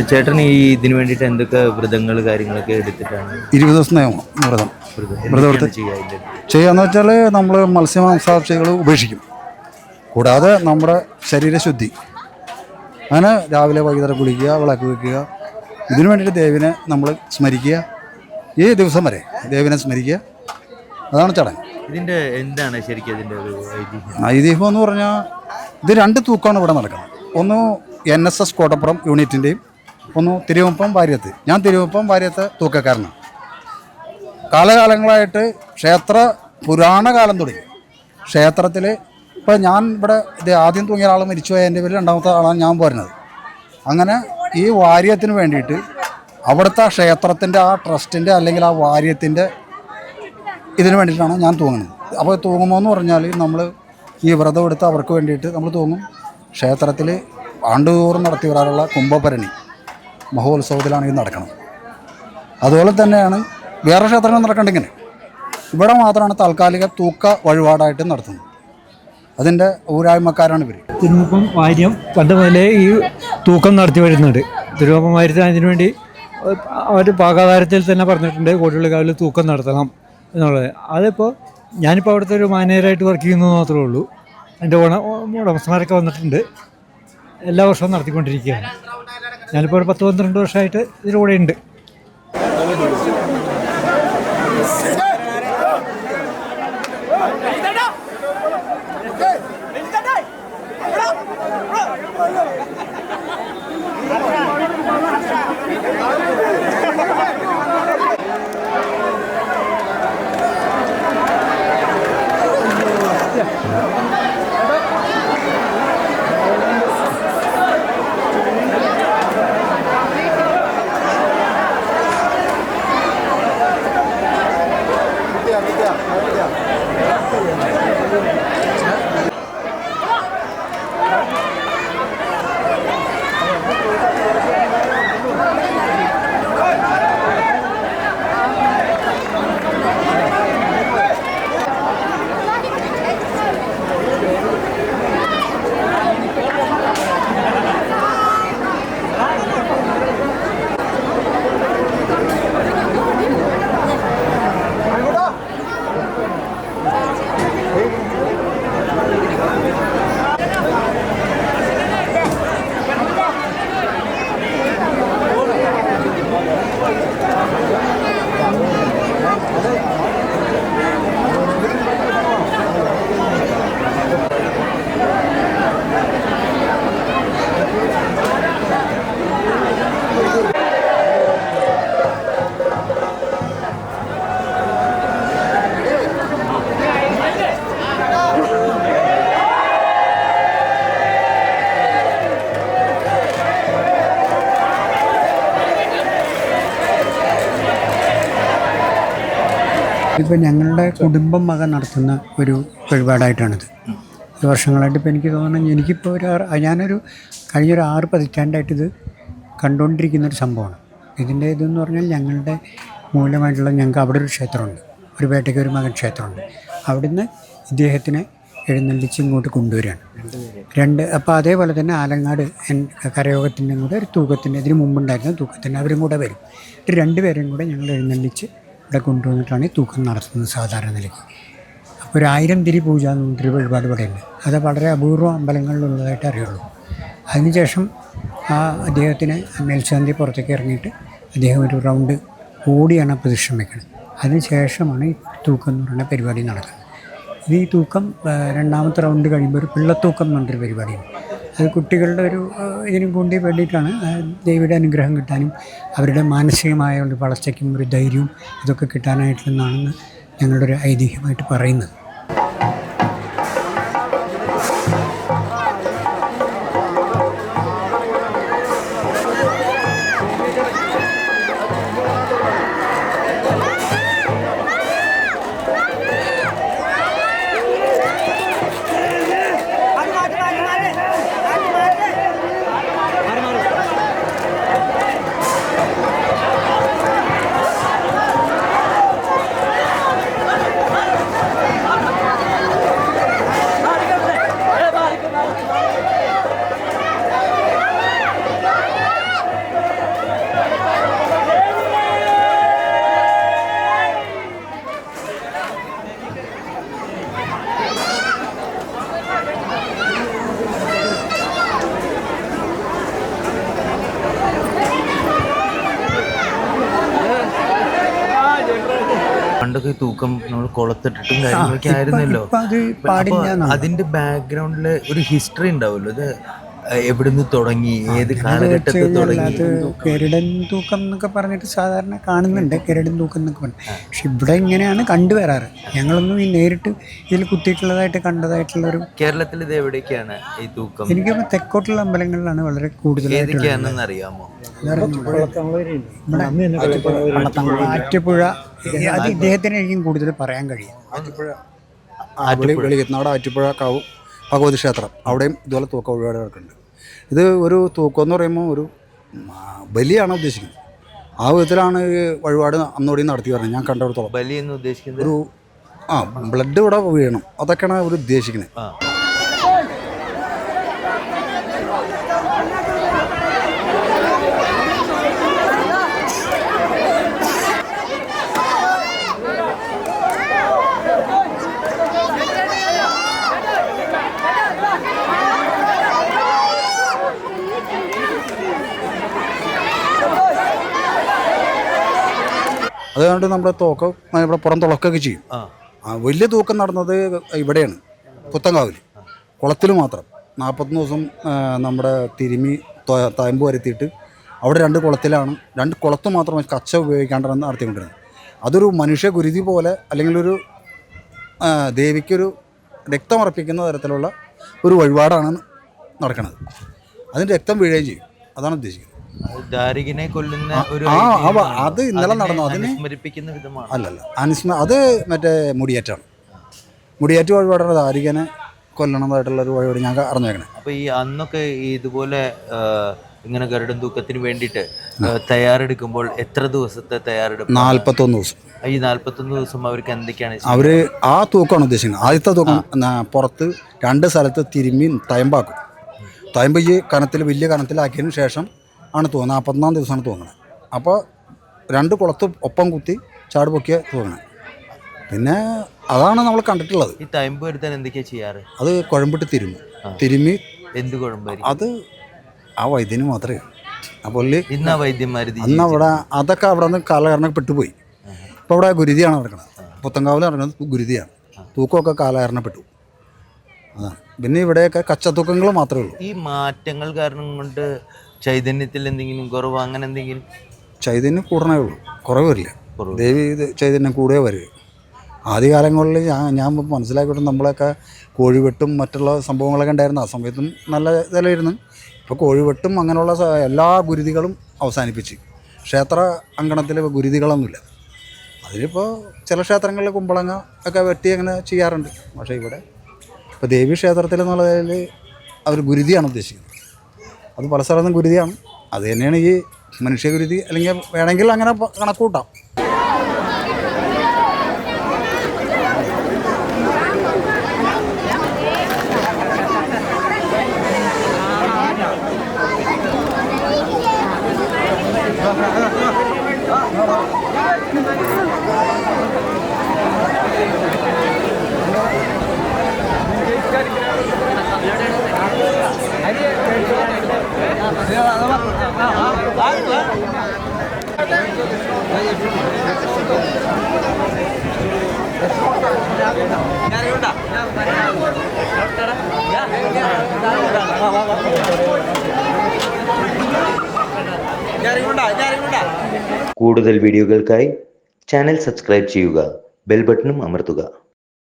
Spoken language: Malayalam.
ചേട്ടൻ ഈ ഇതിന് വേണ്ടിയിട്ട് എന്തൊക്കെ വ്രതങ്ങൾ കാര്യങ്ങളൊക്കെ എടുത്തിട്ടാണ്? 20 ദിവസം വ്രതം എടുത്ത് ചെയ്യാന്ന് വെച്ചാൽ നമ്മൾ മത്സ്യമാംസാദികൾ ഉപേക്ഷിക്കും. കൂടാതെ നമ്മുടെ ശരീരശുദ്ധി, അങ്ങനെ രാവിലെ വൈകുന്നേരം കുളിക്കുക, വിളക്ക് വയ്ക്കുക. ഇതിനു വേണ്ടിയിട്ട് ദേവിനെ നമ്മൾ സ്മരിക്കുക. ഈ ദിവസം വരെ ദേവിനെ സ്മരിക്കുക, അതാണ് ചടങ്ങ്. ഇതിൻ്റെ എന്താണ് ശരിക്കും ഇതിൻ്റെ ഒരു ഐതിഹ്യം എന്ന് പറഞ്ഞാൽ ഇത് 2 തൂക്കമാണ് ഇവിടെ നടക്കുന്നത്. ഒന്ന് NSS കോട്ടപ്പുറം യൂണിറ്റിൻ്റെയും ഒന്ന് തിരുവമ്പം വാര്യത്ത്. ഞാൻ തിരുവമ്പം വാര്യത്ത് തൂക്കക്കാരനാണ്. കാലകാലങ്ങളായിട്ട് പുരാണ കാലം തുടങ്ങി ക്ഷേത്രത്തിൽ ഇപ്പോൾ ഞാൻ ഇവിടെ ഇത് ആദ്യം തൂങ്ങിയ ആൾ മരിച്ചുപോയ എൻ്റെ പേരിൽ 2ാമത്തെ ആളാണ് ഞാൻ പോരുന്നത്. അങ്ങനെ ഈ വാര്യത്തിന് വേണ്ടിയിട്ട് അവിടുത്തെ ക്ഷേത്രത്തിൻ്റെ ആ ട്രസ്റ്റിൻ്റെ അല്ലെങ്കിൽ ആ വാര്യത്തിൻ്റെ ഇതിന് വേണ്ടിയിട്ടാണ് ഞാൻ തൂങ്ങുന്നത്. അപ്പോൾ തൂങ്ങുമ്പോൾ എന്ന് പറഞ്ഞാൽ നമ്മൾ ഈ വ്രതം എടുത്ത് അവർക്ക് വേണ്ടിയിട്ട് നമ്മൾ തൂങ്ങും. ക്ഷേത്രത്തിൽ ആണ്ടുതോറും നടത്തി വരാറുള്ള കുംഭഭരണി മഹോത്സവത്തിലാണ് ഇത് നടക്കുന്നത്. അതുപോലെ തന്നെയാണ് വേറെ ക്ഷേത്രങ്ങൾ നടക്കേണ്ടിങ്ങനെ. ഇവിടെ മാത്രമാണ് താൽക്കാലിക തൂക്ക വഴിപാടായിട്ട് നടത്തുന്നത്. അതിൻ്റെ ഊരായ്മക്കാരാണ് ഇവർ. തിരുമുപ്പം വാര്യം പണ്ട് മുതലേ ഈ തൂക്കം നടത്തി വരുന്നുണ്ട്. തിരുമുപ്പം വാര്യത്തിന് അതിനുവേണ്ടി അവർ പാകാകാരത്തിൽ തന്നെ പറഞ്ഞിട്ടുണ്ട് കോട്ടികളിൽ തൂക്കം നടത്തണം എന്നുള്ളത്. അതിപ്പോൾ ഞാനിപ്പോൾ അവിടുത്തെ ഒരു മാനേജറായിട്ട് വർക്ക് ചെയ്യുന്നത് മാത്രമേ ഉള്ളൂ. എൻ്റെ ഉടമസ്ഥന്മാരൊക്കെ വന്നിട്ടുണ്ട്. എല്ലാ വർഷവും നടത്തിക്കൊണ്ടിരിക്കുകയാണ്. ഞാനിപ്പോൾ ഒരു 10-12 വർഷമായിട്ട് ഇതിലൂടെ ഉണ്ട്. ഇപ്പോൾ ഞങ്ങളുടെ കുടുംബം മകൻ നടത്തുന്ന ഒരു വഴിപാടായിട്ടാണിത്. വർഷങ്ങളായിട്ട് ഇപ്പോൾ എനിക്ക് തോന്നുന്നു എനിക്കിപ്പോൾ ഞാനൊരു കഴിഞ്ഞൊരു 6 പതിറ്റാണ്ടായിട്ടിത് കണ്ടുകൊണ്ടിരിക്കുന്നൊരു സംഭവമാണ്. ഇതിൻ്റെ ഇതെന്ന് പറഞ്ഞാൽ ഞങ്ങളുടെ മൂലമായിട്ടുള്ള ഞങ്ങൾക്ക് അവിടെ ഒരു ക്ഷേത്രമുണ്ട്, ഒരു പേട്ടയ്ക്ക് ഒരു മകൻ ക്ഷേത്രമുണ്ട്. അവിടുന്ന് ഇദ്ദേഹത്തിനെ എഴുന്നള്ളിച്ച് ഇങ്ങോട്ട് കൊണ്ടുവരികയാണ്. അപ്പോൾ അതേപോലെ തന്നെ ആലങ്ങാട് കരയോഗത്തിൻ്റെ കൂടെ ഒരു തൂക്കത്തിൻ്റെ ഇതിന് മുമ്പുണ്ടായിരുന്ന തൂക്കത്തിൻ്റെ അവരും കൂടെ വരും. 2 പേരെയും കൂടെ ഞങ്ങൾ എഴുന്നള്ളിച്ച് ഇവിടെ കൊണ്ടുവന്നിട്ടാണ് ഈ തൂക്കം നടത്തുന്നത് സാധാരണ നിലയ്ക്ക്. അപ്പോൾ ഒരു 1000 തിരി പൂജ എന്നൊരു വഴിപാട് ഇവിടെയുണ്ട്. അത് വളരെ അപൂർവ അമ്പലങ്ങളിലുള്ളതായിട്ട് അറിയുള്ളൂ. അതിനുശേഷം അദ്ദേഹത്തിന് മേൽശാന്തി പുറത്തേക്ക് ഇറങ്ങിയിട്ട് അദ്ദേഹം ഒരു റൗണ്ട് ഓടിയാണ് പ്രദക്ഷിണം വയ്ക്കുന്നത്. അതിനുശേഷമാണ് ഈ തൂക്കം എന്ന് പറയുന്ന പരിപാടി നടക്കുന്നത്. ഇത് ഈ തൂക്കം 2ാമത്തെ റൗണ്ട് കഴിയുമ്പോൾ ഒരു പിള്ളത്തൂക്കം എന്ന് പറഞ്ഞൊരു പരിപാടിയാണ്. അത് കുട്ടികളുടെ ഒരു ഇതിനും കൂടി വേണ്ടിയിട്ടാണ് ദേവിയുടെ അനുഗ്രഹം കിട്ടാനും അവരുടെ മാനസികമായ ഒരു വളർച്ചയ്ക്കും ഒരു ധൈര്യവും ഇതൊക്കെ കിട്ടാനായിട്ടുള്ളതാണെന്ന് ഞങ്ങളുടെ ഒരു ഐതിഹ്യമായിട്ട് പറയുന്നത്. പണ്ടൊക്കെ ഈ തൂക്കം നമ്മൾ കുളത്തിട്ടിട്ടും കാര്യങ്ങളൊക്കെ ആയിരുന്നല്ലോ. ഇപ്പം അത് അപ്പൊ പാടില്ല. അതിന്റെ ബാക്ക്ഗ്രൗണ്ടില് ഒരു ഹിസ്റ്ററി ഉണ്ടാവുമല്ലോ. ഇത് എവിടുന്ന് തുടങ്ങി, ഏത് വെച്ച് കാലഘട്ടത്തിൽ കഴിഞ്ഞാൽ തുടങ്ങി? അത് ഗരുഡൻ തൂക്കം എന്നൊക്കെ പറഞ്ഞിട്ട് സാധാരണ കാണുന്നുണ്ട്, ഗരുഡൻ തൂക്കം എന്നൊക്കെ പറഞ്ഞു. പക്ഷെ ഇവിടെ ഇങ്ങനെയാണ് കണ്ടുവരാറ്. ഞങ്ങളൊന്നും ഈ നേരിട്ട് ഇതിൽ കുത്തിയിട്ടുള്ളതായിട്ട് കണ്ടതായിട്ടുള്ളൊരു. കേരളത്തിൽ ഇത് എവിടേക്കാണ് ഈ തൂക്കം? എനിക്ക് തെക്കോട്ടുള്ള അമ്പലങ്ങളിലാണ് വളരെ കൂടുതലായിട്ടുള്ളത്. ഏതൊക്കെയാണെന്ന് അറിയാമോ? ആറ്റുപുഴ, അത് ഇദ്ദേഹത്തിനായിരിക്കും കൂടുതൽ പറയാൻ കഴിയും. വെളിയത്നാട് ആറ്റുപുഴ കാവ് ഭഗവതി ക്ഷേത്രം, അവിടെയും ഇതുപോലെ തൂക്കം വഴിപാട് നടക്കുന്നുണ്ട്. ഇത് ഒരു തൂക്കം എന്ന് പറയുമ്പോൾ ഒരു ബലിയാണ് ഉദ്ദേശിക്കുന്നത്. ആ വിധത്തിലാണ് ഈ വഴിപാട് അന്നോടി നടത്തി വരുന്നത്. ഞാൻ കണ്ടിടത്തോളം ബലി എന്ന് ഉദ്ദേശിക്കുന്നത് ഒരു ബ്ലഡ് ഇവിടെ വീഴണം, അതൊക്കെയാണ് അവർ ഉദ്ദേശിക്കുന്നത്. അതുകൊണ്ട് നമ്മുടെ തൂക്കം ഇവിടെ പുറം തുളക്കൊക്കെ ചെയ്യും. വലിയ തൂക്കം നടന്നത് ഇവിടെയാണ്, പുത്തങ്കാവിൽ കുളത്തിൽ മാത്രം. 41 ദിവസം നമ്മുടെ തിരുമി തയമ്പ് വരുത്തിയിട്ട് അവിടെ 2 കുളത്തിലാണ്, 2 കുളത്ത് മാത്രം കച്ച ഉപയോഗിക്കാണ്ടാണ് നടത്തിക്കൊണ്ടിരുന്നത്. അതൊരു മനുഷ്യ ഗുരുതി പോലെ, അല്ലെങ്കിൽ ഒരു ദേവിക്കൊരു രക്തമർപ്പിക്കുന്ന തരത്തിലുള്ള ഒരു വഴിപാടാണ് നടക്കുന്നത്. അതിന് രക്തം വീഴുകയും ചെയ്യും, അതാണ് ഉദ്ദേശിക്കുന്നത്. ദാരികനെ കൊല്ലുന്ന ഒരു അത് ഇന്നലെ നടന്നു. അതിനെ സ്മരിപ്പിക്കുന്ന വിധമാണ്. അല്ലല്ല, അത് മറ്റേ മുടിയേറ്റാണ്. മുടിയേറ്റ് വഴിപാടാണ് ദാരികനെ കൊല്ലണതായിട്ടുള്ള ഒരു വഴിപാട് ഞാൻ അറിഞ്ഞേക്കണേ. അപ്പൊ ഈ അന്നൊക്കെ ഇതുപോലെ ഇങ്ങനെ ഗരുഡൻ തൂക്കത്തിന് വേണ്ടിയിട്ട് തയ്യാറെടുക്കുമ്പോൾ എത്ര ദിവസത്തെ തയ്യാറെടുപ്പ്? 41 ദിവസം. ഈ 41 ദിവസം അവർക്ക് എന്തൊക്കെയാണ് അവര് ആ തൂക്കമാണ് ഉദ്ദേശിക്കുന്നത്. ആദ്യത്തെ തൂക്കം പുറത്ത് 2 സ്ഥലത്ത് തിരുമ്മി തയമ്പാക്കും. തയമ്പ് ഈ കനത്തിൽ, വലിയ കനത്തിലാക്കിയതിന് ശേഷം ആണ് തോന്നുന്നത്. 41 ദിവസമാണ് തോന്നുന്നത്. അപ്പോൾ 2 കുളത്ത് ഒപ്പം കുത്തി ചാട് പൊക്കിയ തോന്നണേ. പിന്നെ അതാണ് നമ്മൾ കണ്ടിട്ടുള്ളത്. ഈ തയമ്പ് വരുത്താൻ എന്തൊക്കെയാണ് ചെയ്യാറ്? അത് കുഴമ്പിട്ട് തിരുമ്മി എന്ത് കുഴമ്പ്? അത് ആ വൈദ്യന് മാത്രമേ. അപ്പോൾ ഇന്ന് വൈദ്യന്മാർ അന്ന് അവിടെ അതൊക്കെ അവിടെ നിന്ന് കാലഹരണം പെട്ടുപോയി. ഇപ്പോൾ അവിടെ ഗുരുതിയാണ് നടക്കുന്നത്. പുത്തങ്കാവിൽ നടക്കുന്നത് ഗുരുതിയാണ്. തൂക്കമൊക്കെ കാലഹരണപ്പെട്ടു. അതാണ്. പിന്നെ ഇവിടെയൊക്കെ കച്ചത്തൂക്കങ്ങൾ മാത്രമേ ഉള്ളൂ. ഈ മാറ്റങ്ങൾ കാരണം കൊണ്ട് ചൈതന്യത്തിൽ എന്തെങ്കിലും കുറവ്, അങ്ങനെ എന്തെങ്കിലും? ചൈതന്യം കൂടണേ ഉള്ളൂ, കുറവ് വരില്ല. ദേവി ചൈതന്യം കൂടെ വരിക. ആദ്യകാലങ്ങളിൽ ഞാൻ മനസ്സിലാക്കിയിട്ട് നമ്മളൊക്കെ കോഴിവെട്ടും മറ്റുള്ള സംഭവങ്ങളൊക്കെ ഉണ്ടായിരുന്നു. ആ സമയത്തും നല്ല ഇതല്ലായിരുന്നു. ഇപ്പോൾ കോഴിവെട്ടും അങ്ങനെയുള്ള എല്ലാ ഗുരുതികളും അവസാനിപ്പിച്ച് ക്ഷേത്ര അങ്കണത്തിൽ ഗുരുതികളൊന്നുമില്ല. അതിലിപ്പോൾ ചില ക്ഷേത്രങ്ങളിൽ കുമ്പളങ്ങ ഒക്കെ വെട്ടി അങ്ങനെ ചെയ്യാറുണ്ട്. പക്ഷേ ഇവിടെ ഇപ്പോൾ ദേവി ക്ഷേത്രത്തിൽ എന്നുള്ളതിൽ അവർ ഗുരുതിയാണ് ഉദ്ദേശിക്കുന്നത്. അത് പല സ്ഥലത്തും ഗുരുതിയാണ്. അത് തന്നെയാണ് ഈ മനുഷ്യഗുരുതി, അല്ലെങ്കിൽ വേണമെങ്കിൽ അങ്ങനെ കണക്കൂട്ടാം. കൂടുതൽ വീഡിയോകൾക്കായി ചാനൽ സബ്സ്ക്രൈബ് ചെയ്യുക, ബെൽ ബട്ടണും അമർത്തുക.